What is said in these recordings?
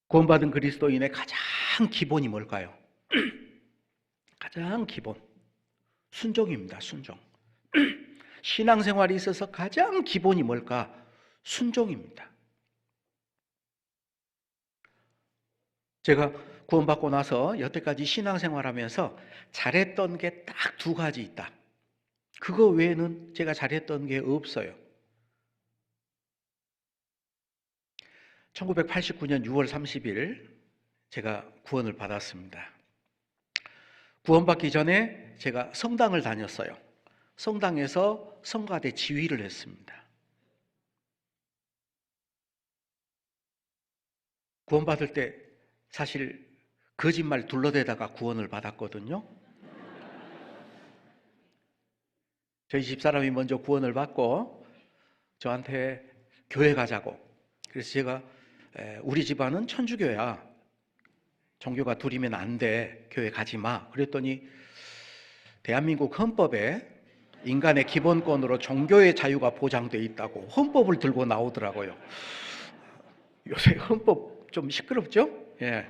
구원받은 그리스도인의 가장 기본이 뭘까요? 가장 기본, 순종입니다. 순종. 신앙생활에 있어서 가장 기본이 뭘까? 순종입니다. 제가 구원받고 나서 여태까지 신앙생활하면서 잘했던 게 딱 두 가지 있다. 그거 외에는 제가 잘했던 게 없어요. 1989년 6월 30일 제가 구원을 받았습니다. 구원받기 전에 제가 성당을 다녔어요. 성당에서 성가대 지휘를 했습니다. 구원받을 때 사실 거짓말 둘러대다가 구원을 받았거든요. 저희 집사람이 먼저 구원을 받고 저한테 교회 가자고. 그래서 제가 우리 집안은 천주교야. 종교가 둘이면 안 돼. 교회 가지 마. 그랬더니 대한민국 헌법에 인간의 기본권으로 종교의 자유가 보장되어 있다고 헌법을 들고 나오더라고요. 요새 헌법 좀 시끄럽죠? 예.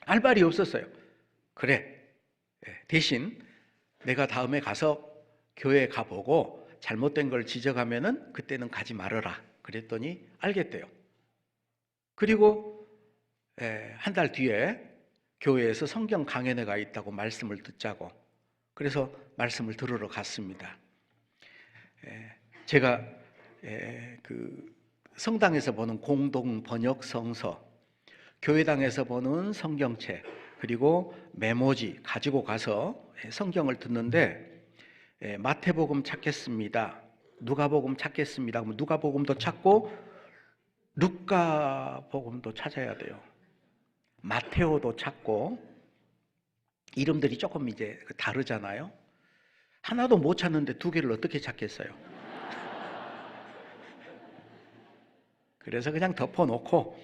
할 말이 없었어요. 그래. 대신 내가 다음에 가서 교회에 가보고 잘못된 걸 지적하면은 그때는 가지 말아라. 그랬더니 알겠대요. 그리고 한 달 뒤에 교회에서 성경 강연회가 있다고 말씀을 듣자고. 그래서 말씀을 들으러 갔습니다. 제가 그 성당에서 보는 공동 번역 성서, 교회당에서 보는 성경책, 그리고 메모지 가지고 가서 성경을 듣는데 마태복음 찾겠습니다. 누가복음 찾겠습니다. 그러면 누가복음도 찾고 루카복음도 찾아야 돼요. 마테오도 찾고 이름들이 조금 이제 다르잖아요. 하나도 못 찾는데 두 개를 어떻게 찾겠어요? 그래서 그냥 덮어놓고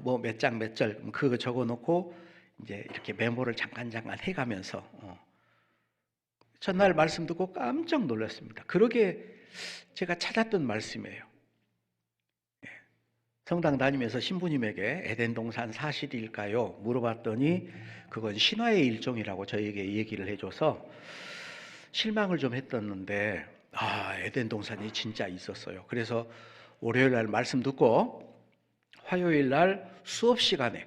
뭐 몇 장 몇 절 그거 적어놓고 이제 이렇게 메모를 잠깐 해가면서 첫날 말씀 듣고 깜짝 놀랐습니다. 그러게 제가 찾았던 말씀이에요. 성당 다니면서 신부님에게 에덴 동산 사실일까요? 물어봤더니 그건 신화의 일종이라고 저에게 얘기를 해줘서 실망을 좀 했었는데 에덴 동산이 진짜 있었어요. 그래서 월요일 날 말씀 듣고 화요일 날 수업 시간에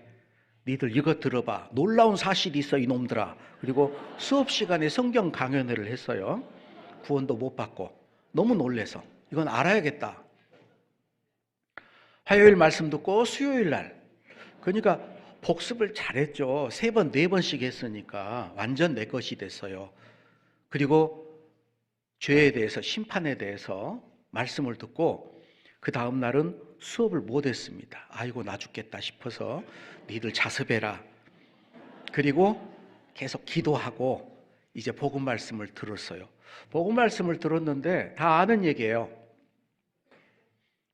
니들 이거 들어봐. 놀라운 사실이 있어 이놈들아. 그리고 수업 시간에 성경 강연회를 했어요. 구원도 못 받고 너무 놀래서 이건 알아야겠다. 화요일 말씀 듣고 수요일 날 그러니까 복습을 잘했죠. 3번, 4번씩 했으니까 완전 내 것이 됐어요. 그리고 죄에 대해서 심판에 대해서 말씀을 듣고 그 다음 날은 수업을 못 했습니다. 아이고 나 죽겠다 싶어서 니들 자습해라. 그리고 계속 기도하고 이제 복음 말씀을 들었어요. 복음 말씀을 들었는데 다 아는 얘기예요.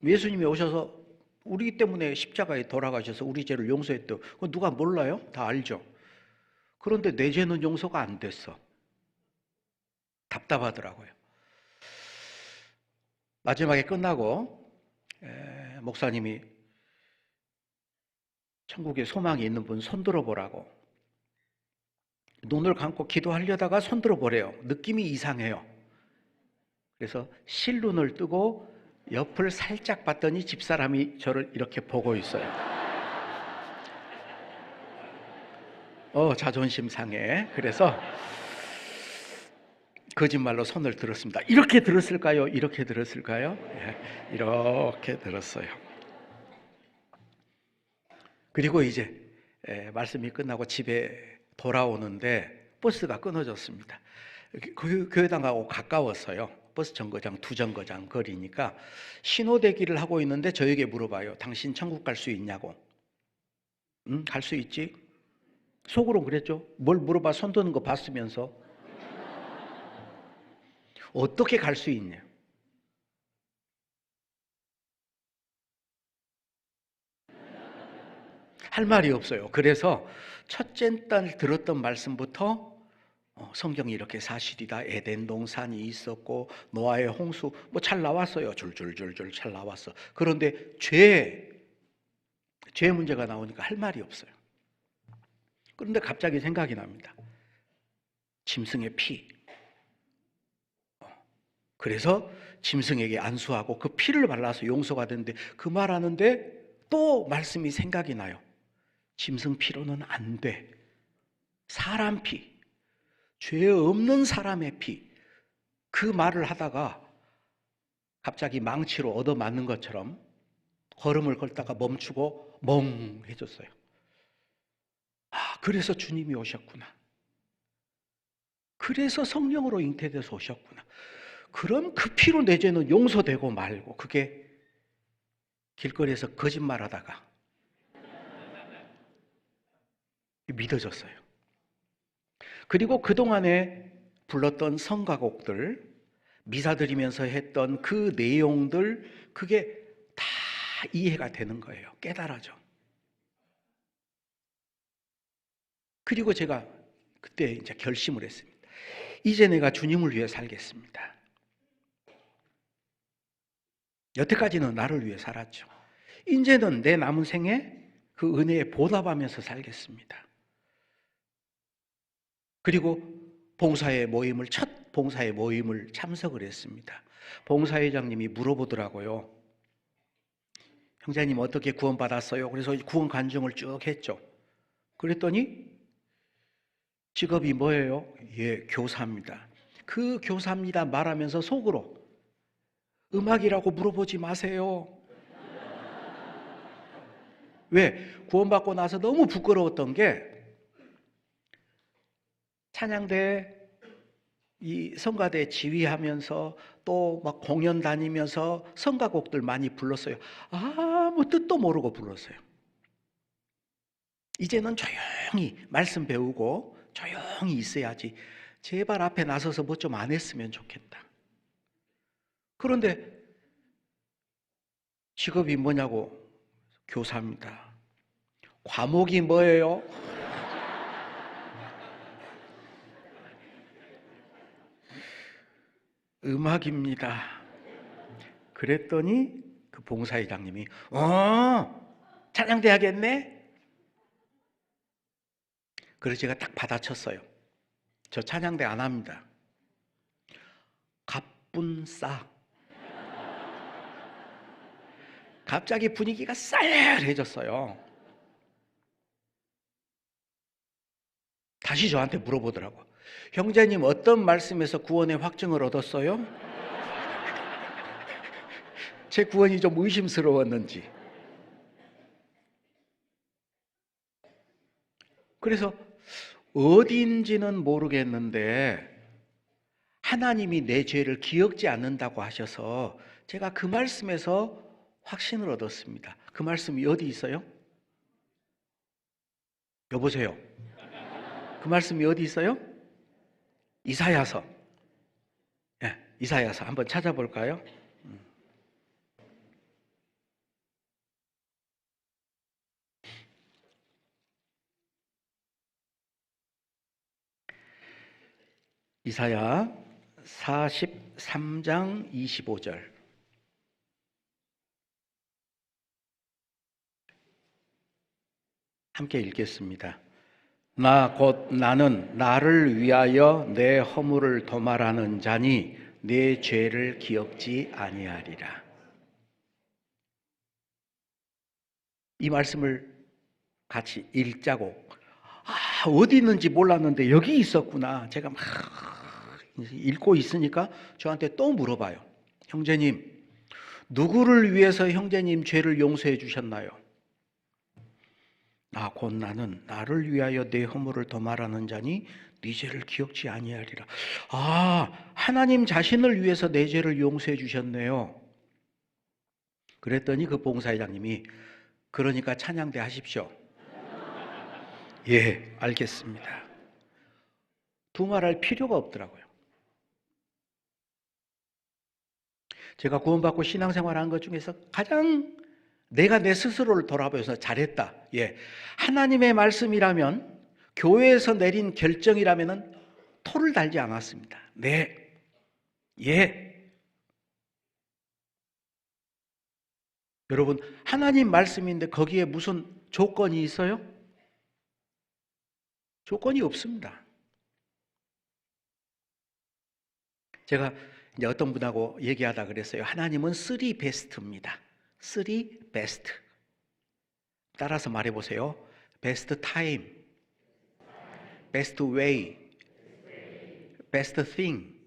예수님이 오셔서 우리 때문에 십자가에 돌아가셔서 우리 죄를 용서했대요. 그거 누가 몰라요? 다 알죠. 그런데 내 죄는 용서가 안 됐어. 답답하더라고요. 마지막에 끝나고 목사님이 천국에 소망이 있는 분 손들어 보라고 눈을 감고 기도하려다가 손들어 보래요. 느낌이 이상해요. 그래서 실눈을 뜨고 옆을 살짝 봤더니 집사람이 저를 이렇게 보고 있어요. 자존심 상해. 그래서 거짓말로 손을 들었습니다. 이렇게 들었을까요? 이렇게 들었을까요? 이렇게 들었어요. 그리고 이제 말씀이 끝나고 집에 돌아오는데 버스가 끊어졌습니다. 교회당하고 가까웠어요. 버스 정거장 2정거장 거리니까 신호대기를 하고 있는데 저에게 물어봐요. 당신 천국 갈 수 있냐고. 응? 갈 수 있지? 속으로 그랬죠. 뭘 물어봐 손 드는 거 봤으면서. 어떻게 갈 수 있냐? 할 말이 없어요. 그래서 첫째 딸 들었던 말씀부터 성경이 이렇게 사실이다. 에덴 동산이 있었고 노아의 홍수 뭐 잘 나왔어요. 줄줄줄줄 잘 나왔어. 그런데 죄 문제가 나오니까 할 말이 없어요. 그런데 갑자기 생각이 납니다. 짐승의 피. 그래서 짐승에게 안수하고 그 피를 발라서 용서가 되는데 그 말하는데 또 말씀이 생각이 나요. 짐승 피로는 안 돼. 사람 피. 죄 없는 사람의 피. 그 말을 하다가 갑자기 망치로 얻어맞는 것처럼 걸음을 걷다가 멈추고 멍해졌어요. 아, 그래서 주님이 오셨구나. 그래서 성령으로 잉태돼서 오셨구나. 그럼 그 피로 내 죄는 용서되고 말고 그게 길거리에서 거짓말하다가 믿어졌어요. 그리고 그동안에 불렀던 성가곡들, 미사 드리면서 했던 그 내용들, 그게 다 이해가 되는 거예요. 깨달아져. 그리고 제가 그때 이제 결심을 했습니다. 이제 내가 주님을 위해 살겠습니다. 여태까지는 나를 위해 살았죠. 이제는 내 남은 생에 그 은혜에 보답하면서 살겠습니다. 그리고 첫 봉사의 모임을 참석을 했습니다. 봉사회장님이 물어보더라고요. 형제님 어떻게 구원받았어요? 그래서 구원 간증을 쭉 했죠. 그랬더니 직업이 뭐예요? 예, 교사입니다. 그 교사입니다 말하면서 속으로 음악이라고 물어보지 마세요. 왜? 구원받고 나서 너무 부끄러웠던 게 찬양대 이 성가대 지휘하면서 또 막 공연 다니면서 성가곡들 많이 불렀어요. 아무 뜻도 모르고 불렀어요. 이제는 조용히 말씀 배우고 조용히 있어야지. 제발 앞에 나서서 뭐 좀 안 했으면 좋겠다. 그런데 직업이 뭐냐고, 교사입니다. 과목이 뭐예요? 음악입니다. 그랬더니 그 봉사회장님이 찬양대 하겠네? 그래서 제가 딱 받아쳤어요. 저 찬양대 안 합니다. 갑분 싸. 갑자기 분위기가 쌀쌀해졌어요. 다시 저한테 물어보더라고. 형제님 어떤 말씀에서 구원의 확증을 얻었어요? 제 구원이 좀 의심스러웠는지. 그래서 어딘지는 모르겠는데 하나님이 내 죄를 기억지 않는다고 하셔서 제가 그 말씀에서 확신을 얻었습니다. 그 말씀이 어디 있어요? 여보세요. 그 말씀이 어디 있어요? 이사야서. 네, 이사야서 한번 찾아볼까요? 이사야 43장 25절. 함께 읽겠습니다. 나는 나를 위하여 내 허물을 도말하는 자니 내 죄를 기억지 아니하리라. 이 말씀을 같이 읽자고. 어디 있는지 몰랐는데 여기 있었구나. 제가 막 읽고 있으니까 저한테 또 물어봐요. 형제님, 누구를 위해서 형제님 죄를 용서해 주셨나요? 곧 나는 나를 위하여 내 허물을 도말하는 자니 네 죄를 기억지 아니하리라. 하나님 자신을 위해서 내 죄를 용서해 주셨네요. 그랬더니 그 봉사회장님이 그러니까 찬양대 하십시오. 예, 알겠습니다. 두말할 필요가 없더라고요. 제가 구원받고 신앙생활한 것 중에서 가장 내가 내 스스로를 돌아보면서 잘했다. 예, 하나님의 말씀이라면, 교회에서 내린 결정이라면은 토를 달지 않았습니다. 네, 예. 여러분, 하나님 말씀인데 거기에 무슨 조건이 있어요? 조건이 없습니다. 제가 이제 어떤 분하고 얘기하다 그랬어요. 하나님은 3 베스트입니다. 3 베스트. 따라서 말해보세요. 베스트 타임, 베스트 웨이, 베스트 띵.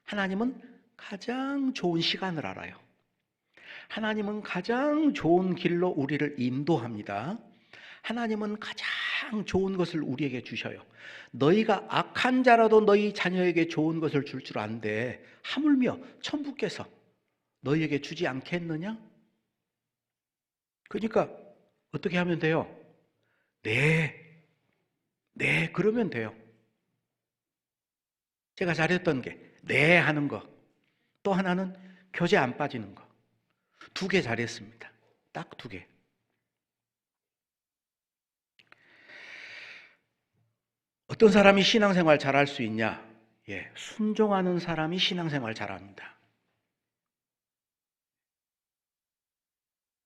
하나님은 가장 좋은 시간을 알아요. 하나님은 가장 좋은 길로 우리를 인도합니다. 하나님은 가장 좋은 것을 우리에게 주셔요. 너희가 악한 자라도 너희 자녀에게 좋은 것을 줄 줄 아는데 하물며 천부께서 너희에게 주지 않겠느냐? 그러니까 어떻게 하면 돼요? 네, 네, 그러면 돼요. 제가 잘했던 게 네 하는 거, 또 하나는 교제 안 빠지는 거. 2개 잘했습니다. 딱 2개. 어떤 사람이 신앙생활 잘할 수 있냐? 예, 순종하는 사람이 신앙생활 잘합니다.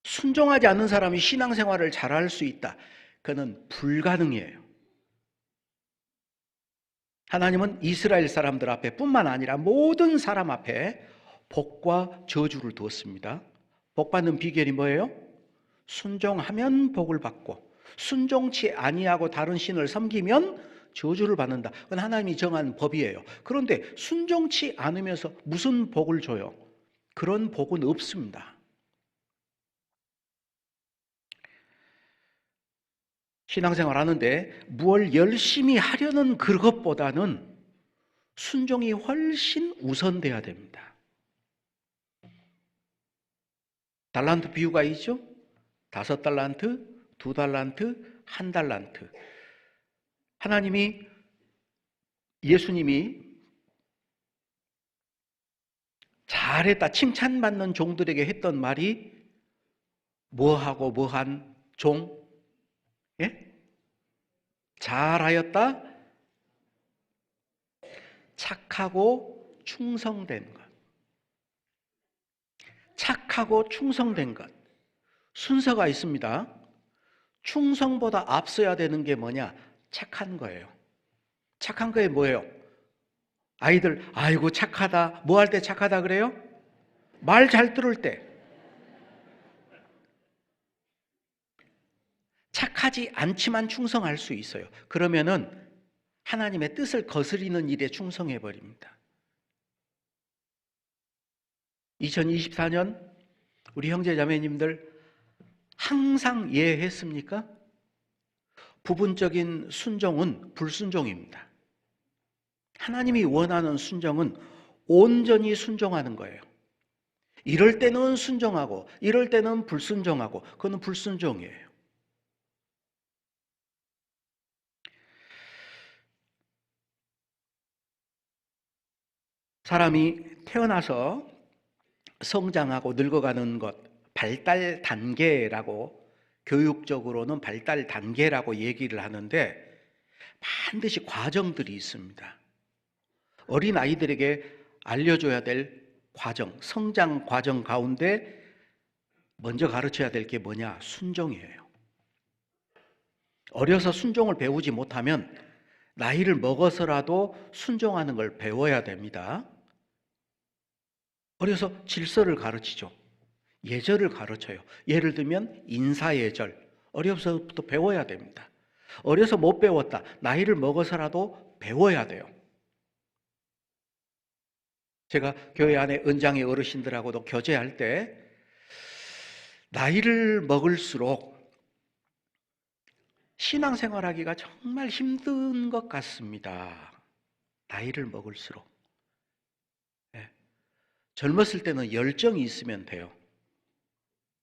순종하지 않는 사람이 신앙생활을 잘할 수 있다. 그는 불가능이에요. 하나님은 이스라엘 사람들 앞에 뿐만 아니라 모든 사람 앞에 복과 저주를 두었습니다. 복 받는 비결이 뭐예요? 순종하면 복을 받고 순종치 아니하고 다른 신을 섬기면 저주를 받는다. 그건 하나님이 정한 법이에요. 그런데 순종치 않으면서 무슨 복을 줘요? 그런 복은 없습니다. 신앙생활 하는데 무엇을 열심히 하려는 그것보다는 순종이 훨씬 우선돼야 됩니다. 달란트 비유가 있죠? 5달란트, 2달란트, 1달란트. 하나님이, 예수님이 잘했다 칭찬받는 종들에게 했던 말이 뭐하고 뭐한 종? 예? 잘하였다 착하고 충성된 것. 착하고 충성된 것. 순서가 있습니다. 충성보다 앞서야 되는 게 뭐냐? 착한 거예요. 착한 거에 뭐예요? 아이들, 아이고 착하다. 뭐 할 때 착하다 그래요? 말 잘 들을 때. 착하지 않지만 충성할 수 있어요. 그러면은 하나님의 뜻을 거스리는 일에 충성해 버립니다. 2024년 우리 형제 자매님들 항상 이해했습니까? 부분적인 순종은 불순종입니다. 하나님이 원하는 순종은 온전히 순종하는 거예요. 이럴 때는 순종하고 이럴 때는 불순종하고 그건 불순종이에요. 사람이 태어나서 성장하고 늙어가는 것, 발달 단계라고 교육적으로는 발달 단계라고 얘기를 하는데 반드시 과정들이 있습니다. 어린 아이들에게 알려줘야 될 과정, 성장 과정 가운데 먼저 가르쳐야 될 게 뭐냐? 순종이에요. 어려서 순종을 배우지 못하면 나이를 먹어서라도 순종하는 걸 배워야 됩니다. 어려서 질서를 가르치죠. 예절을 가르쳐요. 예를 들면 인사예절. 어려서부터 배워야 됩니다. 어려서 못 배웠다. 나이를 먹어서라도 배워야 돼요. 제가 교회 안에 은장의 어르신들하고도 교제할 때 나이를 먹을수록 신앙생활하기가 정말 힘든 것 같습니다. 나이를 먹을수록. 네. 젊었을 때는 열정이 있으면 돼요.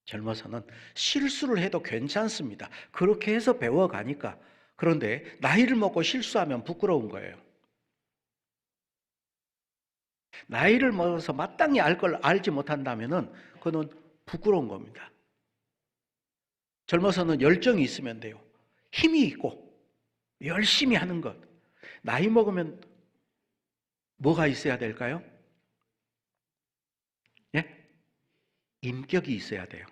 젊어서는 실수를 해도 괜찮습니다. 그렇게 해서 배워가니까. 그런데 나이를 먹고 실수하면 부끄러운 거예요. 나이를 먹어서 마땅히 알 걸 알지 못한다면 그건 부끄러운 겁니다. 젊어서는 열정이 있으면 돼요. 힘이 있고 열심히 하는 것. 나이 먹으면 뭐가 있어야 될까요? 예? 인격이 있어야 돼요.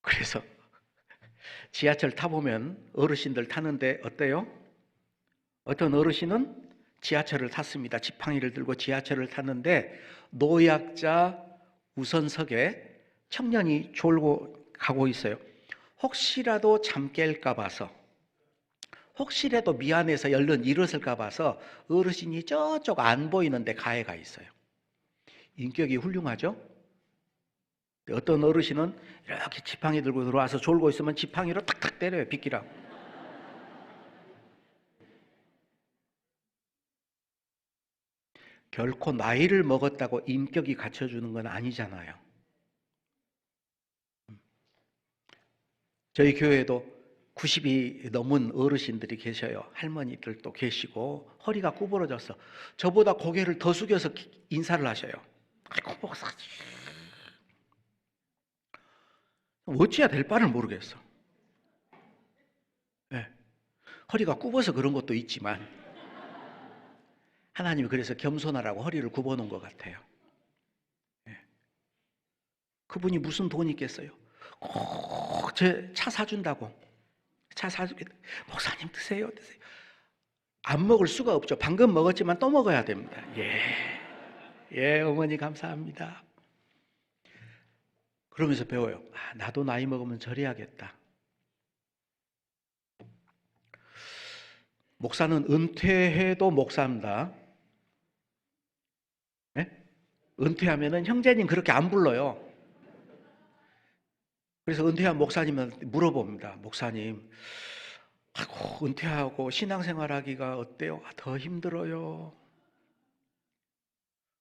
그래서 지하철 타보면 어르신들 타는데 어때요? 어떤 어르신은 지하철을 탔습니다. 지팡이를 들고 지하철을 탔는데 노약자 우선석에 청년이 졸고 가고 있어요. 혹시라도 잠 깰까 봐서, 혹시라도 미안해서 얼른 일어설까 봐서 어르신이 저쪽 안 보이는데 가해가 있어요. 인격이 훌륭하죠? 어떤 어르신은 이렇게 지팡이 들고 들어와서 졸고 있으면 지팡이로 탁탁 때려요, 빗기라고. 결코 나이를 먹었다고 인격이 갖춰주는 건 아니잖아요. 저희 교회에도 90이 넘은 어르신들이 계셔요. 할머니들도 계시고 허리가 구부러져서 저보다 고개를 더 숙여서 인사를 하셔요. 아이고 목사님. 어찌해야 될 바를 모르겠어. 네. 허리가 굽어서 그런 것도 있지만 하나님이 그래서 겸손하라고 허리를 굽어놓은 것 같아요. 네. 그분이 무슨 돈이 있겠어요? 꼭 제 차 사준다고. 차 사주겠다. 목사님 드세요. 안 먹을 수가 없죠. 방금 먹었지만 또 먹어야 됩니다. 예, 어머니 감사합니다. 그러면서 배워요. 나도 나이 먹으면 저래야겠다. 목사는 은퇴해도 목사입니다. 네? 은퇴하면은 형제님 그렇게 안 불러요. 그래서 은퇴한 목사님한테 물어봅니다. 목사님, 아이고, 은퇴하고 신앙생활하기가 어때요? 더 힘들어요.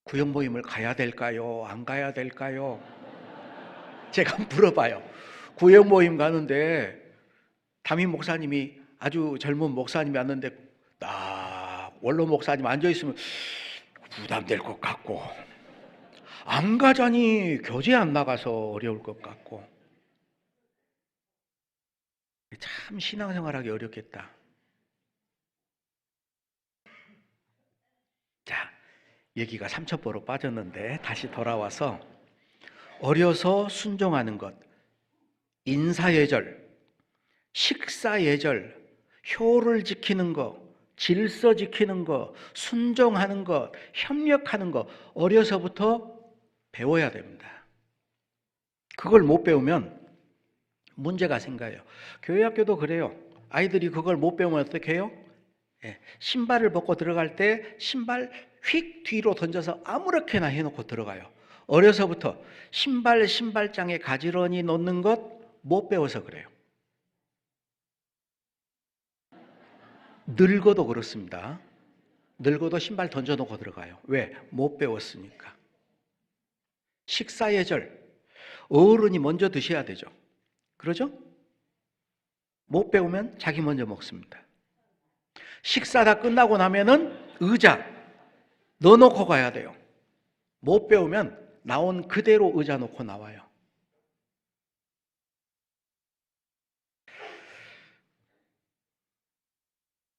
구역 모임을 가야 될까요? 안 가야 될까요? 제가 물어봐요. 구역 모임 가는데 담임 목사님이 아주 젊은 목사님이 왔는데 원로 목사님 앉아있으면 부담될 것 같고 안 가자니 교제 안 나가서 어려울 것 같고 참 신앙생활하기 어렵겠다. 자, 얘기가 삼천포로 빠졌는데 다시 돌아와서 어려서 순종하는 것, 인사예절, 식사예절, 효를 지키는 것, 질서 지키는 것, 순종하는 것, 협력하는 것 어려서부터 배워야 됩니다. 그걸 못 배우면 문제가 생겨요. 교회 학교도 그래요. 아이들이 그걸 못 배우면 어떻게 해요? 신발을 벗고 들어갈 때 신발 휙 뒤로 던져서 아무렇게나 해놓고 들어가요. 어려서부터 신발장에 가지런히 놓는 것 못 배워서 그래요. 늙어도 그렇습니다. 늙어도 신발 던져놓고 들어가요. 왜? 못 배웠으니까. 식사예절, 어른이 먼저 드셔야 되죠. 그러죠? 못 배우면 자기 먼저 먹습니다. 식사 다 끝나고 나면은 의자 넣어놓고 가야 돼요. 못 배우면 나온 그대로 의자 놓고 나와요.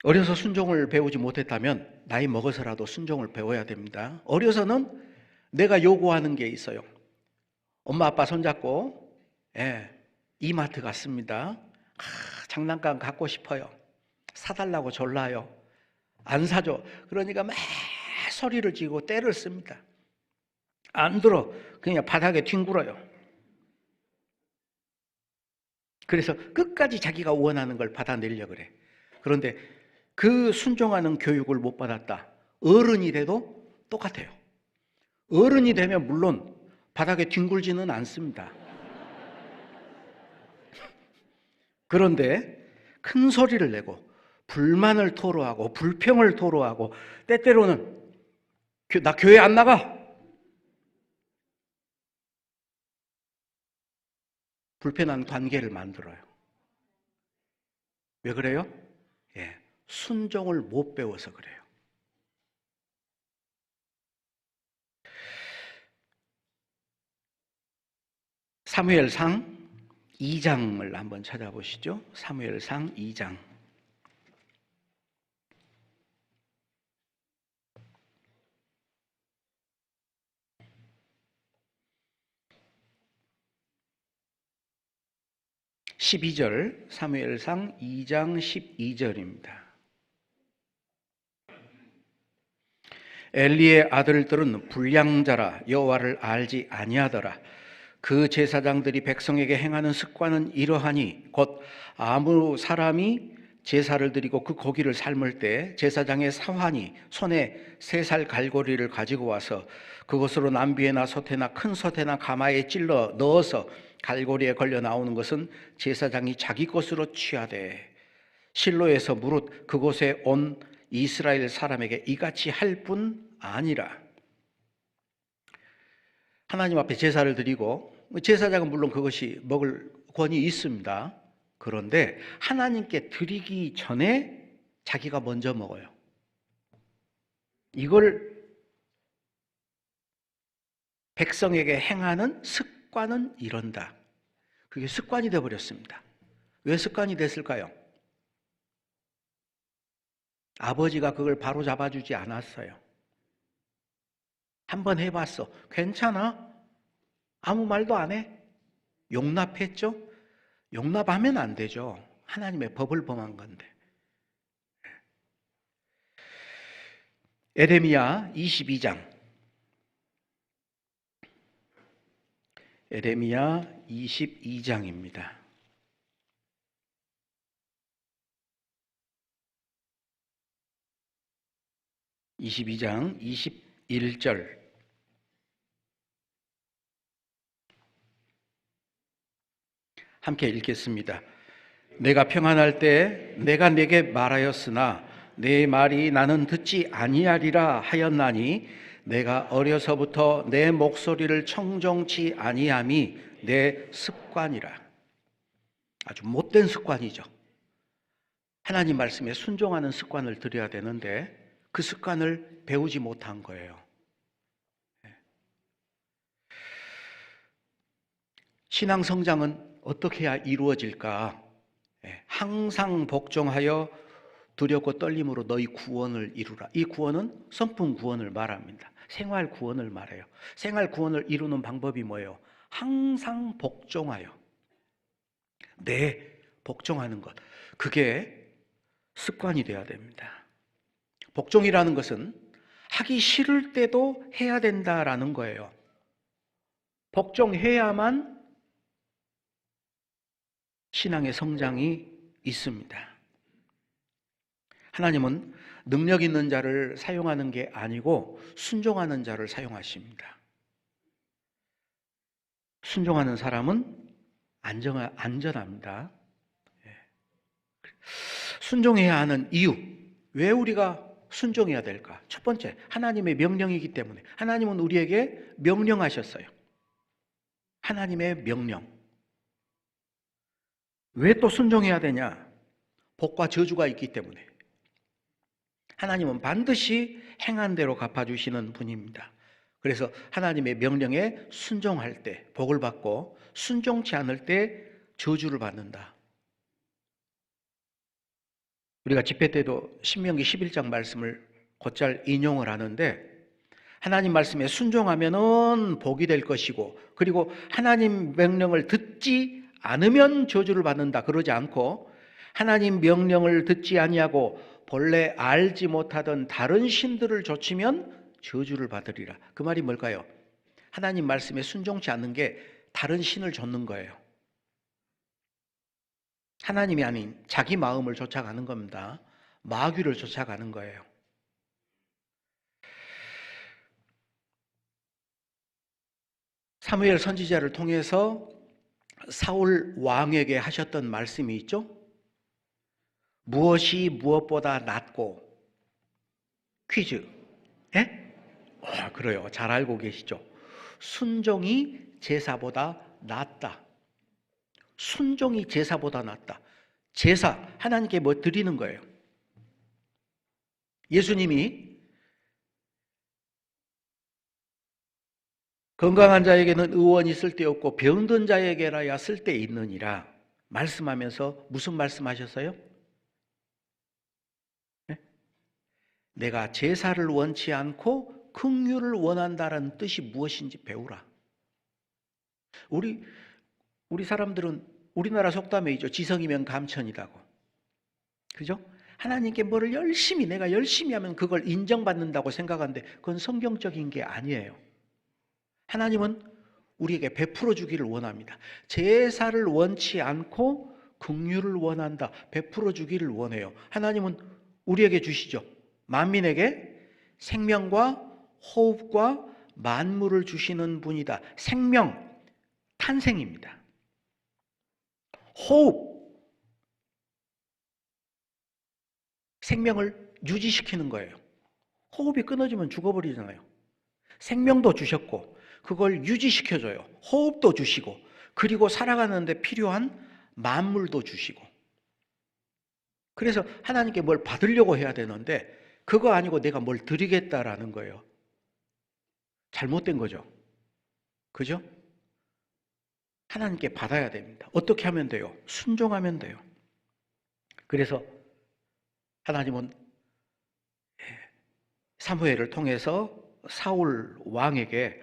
어려서 순종을 배우지 못했다면 나이 먹어서라도 순종을 배워야 됩니다. 어려서는 내가 요구하는 게 있어요. 엄마 아빠 손잡고 이마트 갔습니다. 장난감 갖고 싶어요. 사달라고 졸라요. 안 사줘. 그러니까 막 소리를 지르고 떼를 씁니다. 안 들어. 그냥 바닥에 뒹굴어요. 그래서 끝까지 자기가 원하는 걸 받아내려고 그래. 그런데 그 순종하는 교육을 못 받았다. 어른이 돼도 똑같아요. 어른이 되면 물론 바닥에 뒹굴지는 않습니다. 그런데 큰 소리를 내고 불만을 토로하고 불평을 토로하고 때때로는 나 교회 안 나가. 불편한 관계를 만들어요. 왜 그래요? 순종을 못 배워서 그래요. 사무엘상 2장을 한번 찾아보시죠. 사무엘상 2장. 12절, 사무엘상 2장 12절입니다. 엘리의 아들들은 불량자라 여호와를 알지 아니하더라. 그 제사장들이 백성에게 행하는 습관은 이러하니 곧 아무 사람이 제사를 드리고 그 고기를 삶을 때 제사장의 사환이 손에 3살 갈고리를 가지고 와서 그것으로 남비에나 소태나 큰 소태나 가마에 찔러 넣어서 갈고리에 걸려 나오는 것은 제사장이 자기 것으로 취하되 실로에서 무릇 그곳에 온 이스라엘 사람에게 이같이 할 뿐 아니라. 하나님 앞에 제사를 드리고 제사장은 물론 그것이 먹을 권이 있습니다. 그런데 하나님께 드리기 전에 자기가 먼저 먹어요. 이걸 백성에게 행하는 습관은 이런다. 그게 습관이 되어버렸습니다. 왜 습관이 됐을까요? 아버지가 그걸 바로 잡아주지 않았어요. 한번 해봤어. 괜찮아? 아무 말도 안 해? 용납했죠? 용납하면 안 되죠. 하나님의 법을 범한 건데. 에레미야 22장. 에레미야 22장입니다. 22장 21절. 함께 읽겠습니다. 내가 평안할 때 내가 내게 말하였으나 내 말이 나는 듣지 아니하리라 하였나니 내가 어려서부터 내 목소리를 청종치 아니함이 내 습관이라. 아주 못된 습관이죠. 하나님 말씀에 순종하는 습관을 들여야 되는데 그 습관을 배우지 못한 거예요. 신앙 성장은 어떻게 해야 이루어질까? 항상 복종하여 두렵고 떨림으로 너희 구원을 이루라. 이 구원은 성품 구원을 말합니다. 생활 구원을 말해요. 생활 구원을 이루는 방법이 뭐예요? 항상 복종하여. 복종하는 것. 그게 습관이 되어야 됩니다. 복종이라는 것은 하기 싫을 때도 해야 된다라는 거예요. 복종해야만 신앙의 성장이 있습니다. 하나님은 능력 있는 자를 사용하는 게 아니고 순종하는 자를 사용하십니다. 순종하는 사람은 안전합니다. 순종해야 하는 이유, 왜 우리가 순종해야 될까? 첫 번째, 하나님의 명령이기 때문에. 하나님은 우리에게 명령하셨어요. 하나님의 명령. 왜 또 순종해야 되냐? 복과 저주가 있기 때문에. 하나님은 반드시 행한 대로 갚아주시는 분입니다. 그래서 하나님의 명령에 순종할 때 복을 받고 순종치 않을 때 저주를 받는다. 우리가 집회 때도 신명기 11장 말씀을 곧잘 인용을 하는데 하나님 말씀에 순종하면은 복이 될 것이고 그리고 하나님 명령을 듣지 않으면 저주를 받는다 그러지 않고 하나님 명령을 듣지 아니하고 본래 알지 못하던 다른 신들을 좇으면 저주를 받으리라. 그 말이 뭘까요? 하나님 말씀에 순종치 않는 게 다른 신을 좇는 거예요. 하나님이 아닌 자기 마음을 쫓아가는 겁니다. 마귀를 쫓아가는 거예요. 사무엘 선지자를 통해서 사울 왕에게 하셨던 말씀이 있죠. 무엇이 무엇보다 낫고 퀴즈. 그래요. 잘 알고 계시죠. 순종이 제사보다 낫다. 순종이 제사보다 낫다. 제사, 하나님께 뭐 드리는 거예요. 예수님이 건강한 자에게는 의원이 쓸데없고 병든 자에게라야 쓸데있느니라 말씀하면서 무슨 말씀하셨어요? 내가 제사를 원치 않고 긍휼을 원한다는 뜻이 무엇인지 배우라. 우리 사람들은 우리나라 속담에 있죠. 지성이면 감천이라고. 그죠? 하나님께 뭐를 내가 열심히 하면 그걸 인정받는다고 생각하는데 그건 성경적인 게 아니에요. 하나님은 우리에게 베풀어 주기를 원합니다. 제사를 원치 않고 긍휼을 원한다. 베풀어 주기를 원해요. 하나님은 우리에게 주시죠. 만민에게 생명과 호흡과 만물을 주시는 분이다. 생명, 탄생입니다. 호흡, 생명을 유지시키는 거예요. 호흡이 끊어지면 죽어버리잖아요. 생명도 주셨고 그걸 유지시켜줘요. 호흡도 주시고 그리고 살아가는 데 필요한 만물도 주시고. 그래서 하나님께 뭘 받으려고 해야 되는데 그거 아니고 내가 뭘 드리겠다라는 거예요. 잘못된 거죠. 그죠? 하나님께 받아야 됩니다. 어떻게 하면 돼요? 순종하면 돼요. 그래서 하나님은 사무엘을 통해서 사울 왕에게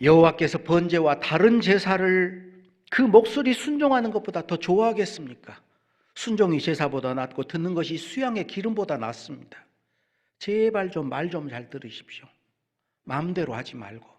여호와께서 번제와 다른 제사를 그 목소리 순종하는 것보다 더 좋아하겠습니까? 순종이 제사보다 낫고 듣는 것이 수양의 기름보다 낫습니다. 제발 좀 말 좀 잘 들으십시오. 마음대로 하지 말고